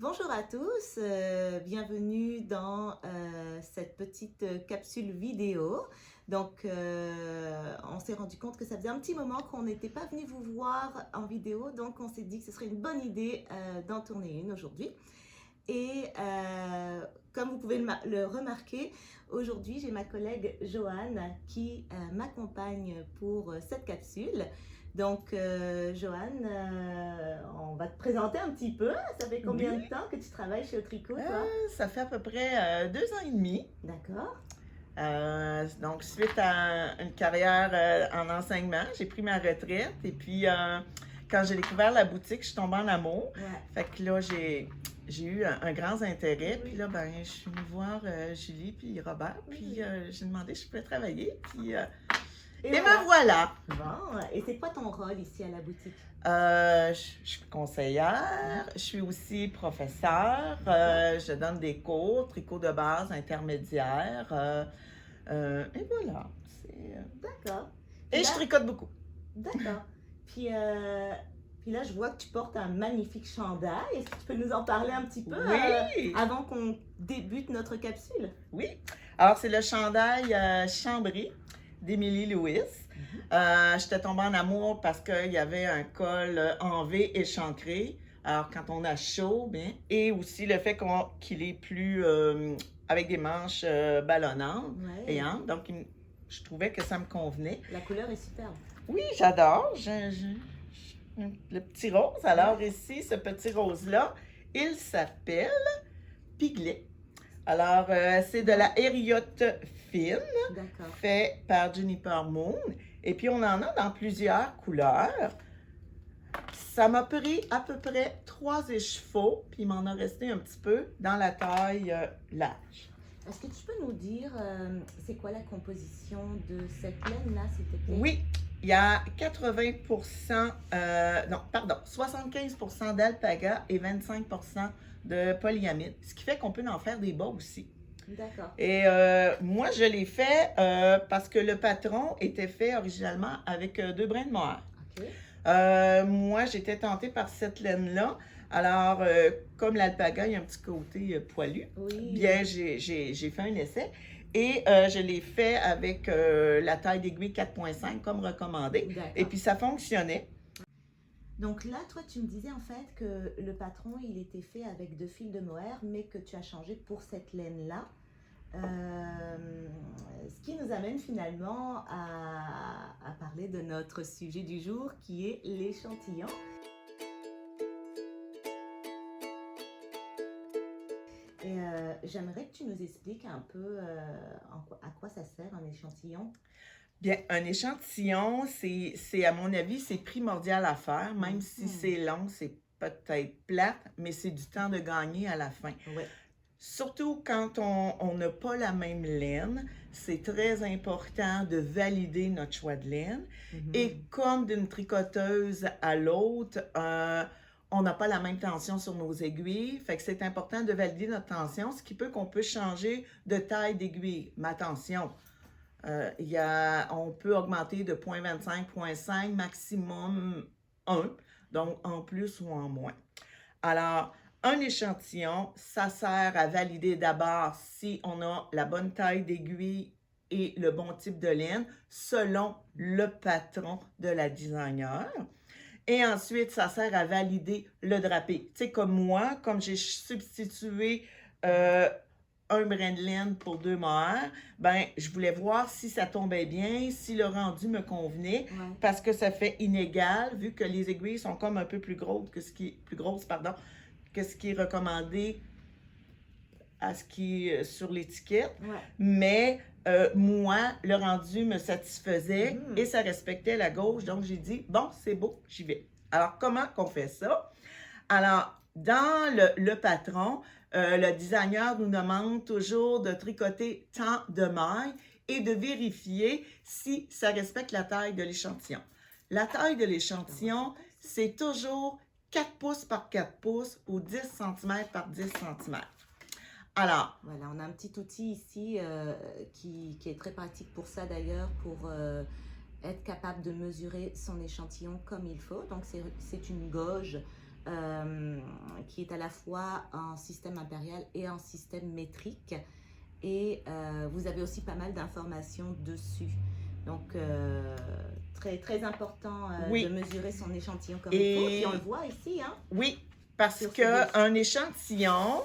Bonjour à tous, bienvenue dans cette petite capsule vidéo. On s'est rendu compte que ça faisait un petit moment qu'on n'était pas venu vous voir en vidéo, donc on s'est dit que ce serait une bonne idée d'en tourner une aujourd'hui. Et comme vous pouvez le remarquer, aujourd'hui j'ai ma collègue Joanne qui m'accompagne pour cette capsule. Joanne, on va te présenter un petit peu. Ça fait combien Oui, de temps que tu travailles chez Autrico, toi? ça fait à peu près 2 ans et demi. D'accord. Donc, suite à une carrière en enseignement, j'ai pris ma retraite. Et puis, quand j'ai découvert la boutique, je suis tombée en amour. Ouais. Fait que là, j'ai eu un grand intérêt. Puis là, ben, je suis venue voir Julie puis Robert. Puis, j'ai demandé si je pouvais travailler. Puis, et me voilà. Bon, et c'est quoi ton rôle ici à la boutique? Je suis conseillère, je suis aussi professeure, je donne des cours, tricot de base, intermédiaire, et voilà. D'accord. Et Là, je tricote beaucoup. d'accord. Puis, puis là, je vois que tu portes un magnifique chandail. Est-ce que tu peux nous en parler un petit peu Oui, avant qu'on débute notre capsule? oui. Alors, c'est le chandail Chambry d'Émilie Lewis. J'étais tombée en amour parce qu'il y avait un col en V échancré. Alors, quand on a chaud, bien, et aussi le fait qu'il est plus avec des manches ballonnantes Ouais. et amples. Donc, je trouvais que ça me convenait. La couleur est superbe. Oui, j'adore. Le petit rose. Alors, ici, ce petit rose-là, il s'appelle Piglet. Alors, c'est de la hériote fine, D'accord. fait par Juniper Moon. Et puis, on en a dans plusieurs couleurs. Ça m'a pris à peu près 3 écheveaux, puis il m'en a resté un petit peu dans la taille large. Est-ce que tu peux nous dire c'est quoi la composition de cette laine-là, s'il te plaît? Oui, il y a 80%, non, pardon, 75% d'alpaga et 25% de polyamide, ce qui fait qu'on peut en faire des bas aussi. D'accord. Et moi, je l'ai fait parce que le patron était fait originalement avec 2 brins de mohair. Ok. Moi, j'étais tentée par cette laine-là. Alors, comme l'alpaga, il y a un petit côté poilu. Oui. Bien, j'ai fait un essai. Et je l'ai fait avec la taille d'aiguille 4,5 comme recommandé. D'accord. Et puis, ça fonctionnait. Donc là, toi, tu me disais en fait que le patron, il était fait avec 2 fils de mohair, mais que tu as changé pour cette laine-là. Ce qui nous amène finalement à parler de notre sujet du jour, qui est l'échantillon. Et j'aimerais que tu nous expliques un peu à quoi ça sert un échantillon. Bien, un échantillon, c'est à mon avis, c'est primordial à faire, même si c'est long, c'est peut-être plate, mais c'est du temps de gagner à la fin. Ouais. Surtout quand on n'a pas la même laine, c'est très important de valider notre choix de laine. Et comme d'une tricoteuse à l'autre, on n'a pas la même tension sur nos aiguilles. Fait que c'est important de valider notre tension, ce qui peut qu'on peut changer de taille d'aiguille. Ma tension, on peut augmenter de 0,25, 0,5, maximum 1, donc en plus ou en moins. Alors, un échantillon, ça sert à valider d'abord si on a la bonne taille d'aiguille et le bon type de laine selon le patron de la designer. Et ensuite, ça sert à valider le drapé. Tu sais, comme moi, comme j'ai substitué un brin de laine pour 2 mohair, ben je voulais voir si ça tombait bien, si le rendu me convenait, parce que ça fait inégal, vu que les aiguilles sont comme un peu plus grosses que ce qui est recommandé à ce qui est sur l'étiquette. Mais moi, le rendu me satisfaisait et ça respectait la gauche. Donc, j'ai dit, bon, c'est beau, j'y vais. Alors, comment qu'on fait ça? Alors, dans le patron, le designer nous demande toujours de tricoter tant de mailles et de vérifier si ça respecte la taille de l'échantillon. La taille de l'échantillon, c'est toujours 4 pouces par 4 pouces ou 10 cm par 10 cm. Alors, voilà, on a un petit outil ici qui est très pratique pour ça d'ailleurs, pour être capable de mesurer son échantillon comme il faut. Donc c'est une gauge qui est à la fois en système impérial et en système métrique. Et vous avez aussi pas mal d'informations dessus. Donc, très, très important Oui. de mesurer son échantillon comme il faut. Puis on le voit ici, hein? Oui, parce Sur ce qu'un échantillon,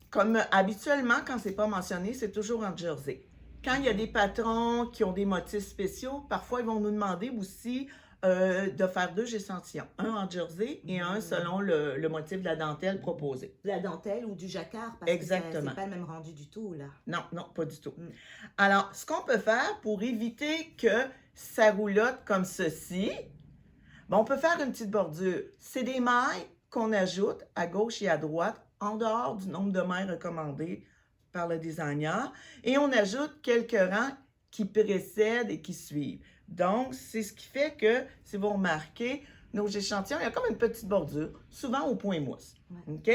comme habituellement, quand c'est pas mentionné, c'est toujours en jersey. Quand il y a des patrons qui ont des motifs spéciaux, parfois ils vont nous demander aussi de faire 2 échantillons, un en jersey et un selon le motif de la dentelle proposée. De la dentelle ou du jacquard, parce Exactement. que c'est pas le même rendu du tout, là. Non, non, pas du tout. Alors, ce qu'on peut faire pour éviter que ça roulotte comme ceci, ben, on peut faire une petite bordure. C'est des mailles qu'on ajoute à gauche et à droite, en dehors du nombre de mailles recommandées par le designer, et on ajoute quelques rangs qui précèdent et qui suivent. Donc, c'est ce qui fait que, si vous remarquez, nos échantillons, il y a comme une petite bordure, souvent au point mousse. Ouais. OK?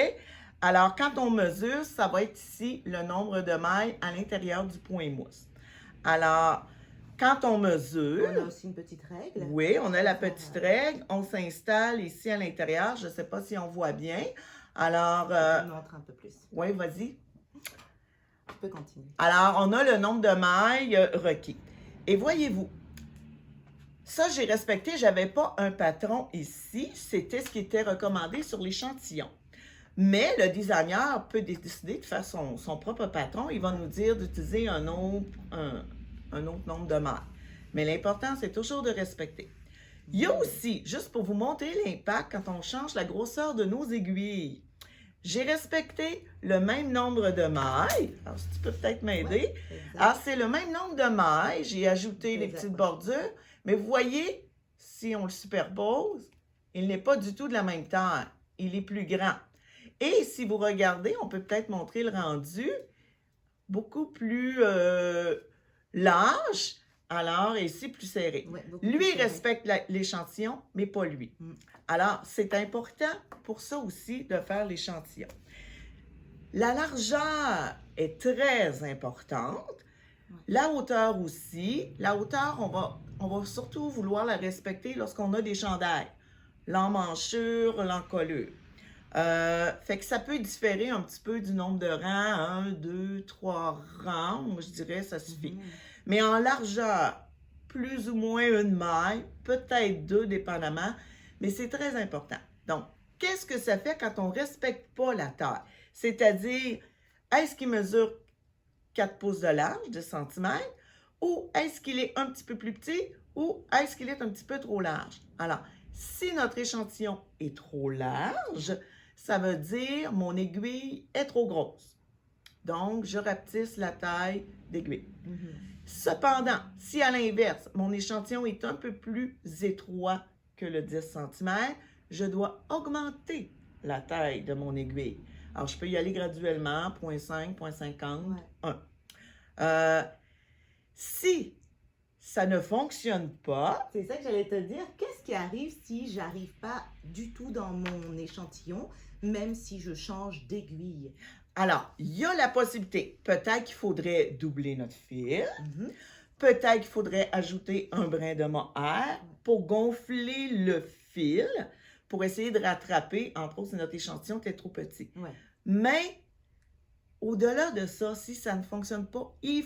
Alors, quand on mesure, ça va être ici le nombre de mailles à l'intérieur du point mousse. Alors, quand on mesure... On a aussi une petite règle. Oui, on a la petite règle. On s'installe ici à l'intérieur. Je ne sais pas si on voit bien. Alors... Je montre un peu plus. Oui, vas-y. Tu peux continuer. Alors, on a le nombre de mailles requis. Et voyez-vous, ça, j'ai respecté. Je n'avais pas un patron ici. C'était ce qui était recommandé sur l'échantillon. Mais le designer peut décider de faire son propre patron. Il va nous dire d'utiliser un autre nombre de mailles. Mais l'important, c'est toujours de respecter. Il y a aussi, juste pour vous montrer l'impact, quand on change la grosseur de nos aiguilles, j'ai respecté le même nombre de mailles. Alors, si tu peux peut-être m'aider. Ouais, alors, c'est le même nombre de mailles. J'ai ajouté les petites bordures. Mais vous voyez, si on le superpose, il n'est pas du tout de la même taille. Il est plus grand. Et si vous regardez, on peut peut-être montrer le rendu beaucoup plus large, alors ici plus serré. Ouais, lui, il respecte l'échantillon, mais pas lui. Alors, c'est important pour ça aussi de faire l'échantillon. La largeur est très importante. La hauteur aussi. La hauteur, on va surtout vouloir la respecter lorsqu'on a des chandails. L'emmanchure, l'encolure. Fait que ça peut différer un petit peu du nombre de rangs, 1, 2, 3 rangs, moi je dirais ça suffit. Mais en largeur, plus ou moins une maille, peut-être 2 dépendamment, mais c'est très important. Donc, qu'est-ce que ça fait quand on ne respecte pas la taille? C'est-à-dire, est-ce qu'il mesure 4 pouces de large, 10 cm, ou est-ce qu'il est un petit peu plus petit, ou est-ce qu'il est un petit peu trop large? Alors, si notre échantillon est trop large, ça veut dire mon aiguille est trop grosse. Donc, je rapetisse la taille d'aiguille. Cependant, si à l'inverse, mon échantillon est un peu plus étroit que le 10 cm, je dois augmenter la taille de mon aiguille. Alors, je peux y aller graduellement, 0,5, 0,50, 1. Si ça ne fonctionne pas... C'est ça que j'allais te dire. Qu'est-ce qui arrive si j'arrive pas du tout dans mon échantillon, même si je change d'aiguille? Alors, il y a la possibilité. Peut-être qu'il faudrait doubler notre fil. Peut-être qu'il faudrait ajouter un brin de mohair pour gonfler le fil, pour essayer de rattraper, entre autres, si notre échantillon était trop petit. Mais, au-delà de ça, si ça ne fonctionne pas, il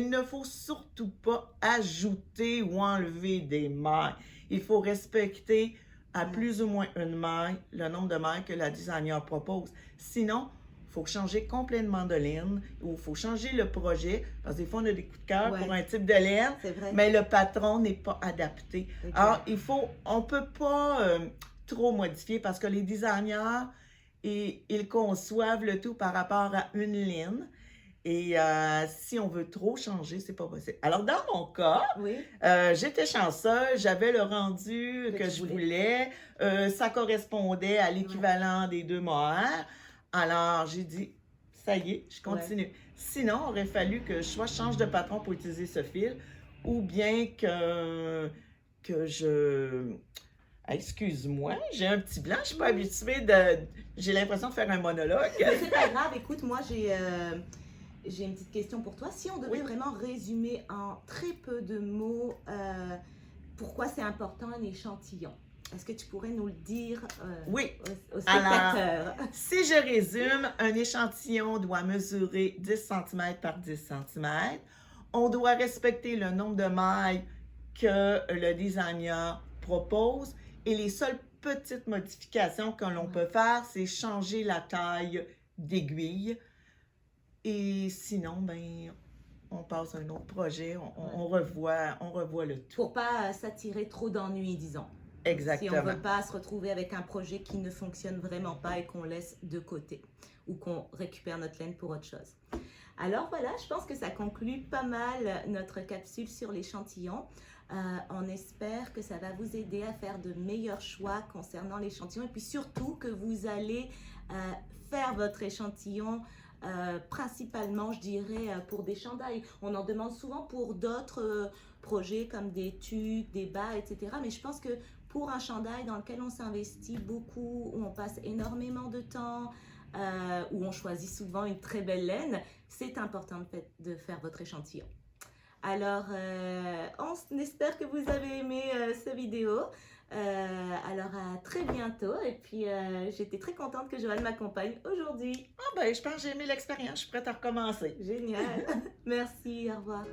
ne faut surtout pas ajouter ou enlever des mailles. Il faut respecter à plus ou moins une maille le nombre de mailles que la designer propose. Sinon, il faut changer complètement de laine ou il faut changer le projet parce que des fois, on a des coups de cœur pour un type de laine, mais le patron n'est pas adapté. Alors, on ne peut pas trop modifier parce que les designers, ils conçoivent le tout par rapport à une laine. Et si on veut trop changer, c'est pas possible. Alors, dans mon cas, j'étais chanceuse, j'avais le rendu que je voulais. Ça correspondait à l'équivalent des 2 mohair. Alors, j'ai dit, ça y est, je continue. Sinon, il aurait fallu que je change de patron pour utiliser ce fil ou bien que je... Excuse-moi, j'ai un petit blanc, je suis pas habituée de... J'ai l'impression de faire un monologue. Mais c'est pas grave, écoute, moi j'ai une petite question pour toi. Si on devait vraiment résumer en très peu de mots pourquoi c'est important un échantillon, Est-ce que tu pourrais nous le dire Oui. aux spectateurs? Alors, si je résume, un échantillon doit mesurer 10 cm par 10 cm. On doit respecter le nombre de mailles que le designer propose et les seules petites modifications que l'on peut faire, c'est changer la taille d'aiguille. Et sinon, ben, on passe à un autre projet, on revoit le tout. Pour pas s'attirer trop d'ennuis, disons. Exactement. Si on ne veut pas se retrouver avec un projet qui ne fonctionne vraiment pas et qu'on laisse de côté ou qu'on récupère notre laine pour autre chose. Alors voilà, je pense que ça conclut pas mal notre capsule sur l'échantillon. On espère que ça va vous aider à faire de meilleurs choix concernant l'échantillon et puis surtout que vous allez faire votre échantillon principalement, je dirais, pour des chandails. On en demande souvent pour d'autres projets comme des tuques, des bas, etc. Mais je pense que pour un chandail dans lequel on s'investit beaucoup, où on passe énormément de temps, où on choisit souvent une très belle laine, c'est important de faire votre échantillon. Alors, on espère que vous avez aimé cette vidéo. Alors, à très bientôt. Et puis, j'étais très contente que Joanne m'accompagne aujourd'hui. Ah ben, je pense que j'ai aimé l'expérience, je suis prête à recommencer. Génial. Merci, au revoir.